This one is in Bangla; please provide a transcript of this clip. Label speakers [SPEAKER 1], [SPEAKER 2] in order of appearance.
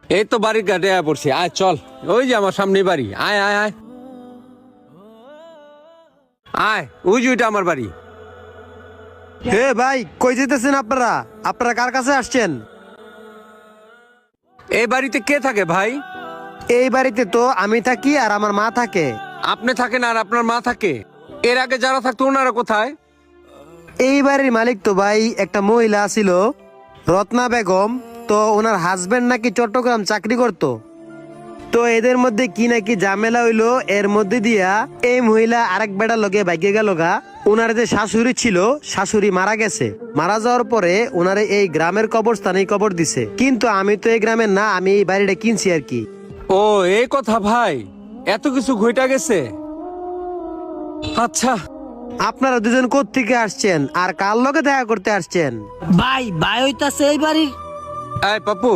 [SPEAKER 1] এই তো বাড়ির ঘাটে আয় পড়ছি, আয় চল। ওই যে আমার সামনে বাড়ি, আয় আয় আয় আয়, ওই যে ওইটা আমার বাড়ি।
[SPEAKER 2] হে ভাই, কই যেতেছেন আপনারা? আপনারা কার কাছে আসছেন?
[SPEAKER 1] এই বাড়িতে কে থাকে ভাই?
[SPEAKER 2] এই বাড়িতে তো আমি থাকি আর আমার মা থাকে।
[SPEAKER 1] আপনি থাকেন আর আপনার মা থাকে? এর আগে যারা থাকতো ওনারা কোথায়?
[SPEAKER 2] এই বাড়ির মালিক তো ভাই একটা মহিলা ছিল, রত্না বেগম। তো ওনার হাজবেন্ড নাকি চট্টগ্রাম চাকরি করতো। তো এদের মধ্যে কি নাকি ঝামেলা হইলো, এর মধ্যে দিয়া এই মহিলা আরেক বেড়া লগে ভাগ্যে গেল গা। ওনার যে শাশুড়ি ছিল, শাশুড়ি মারা গেছে। মারা যাওয়ার পরে ওনারে এই গ্রামের কবরস্থানেই কবর দিছে। কিন্তু আমি তো এই গ্রামের না, আমি এই বাড়িটা কিনছি আর কি।
[SPEAKER 1] ও এই কথা ভাই, এত কিছু ঘইটা গেছে। আচ্ছা,
[SPEAKER 2] আপনারা দুজন কোত্থেকে আসছেন আর কার লগে দেখা করতে আসছেন?
[SPEAKER 3] ভাই ভাই হইতাছে এই বাড়ির।
[SPEAKER 1] এই পাপ্পু,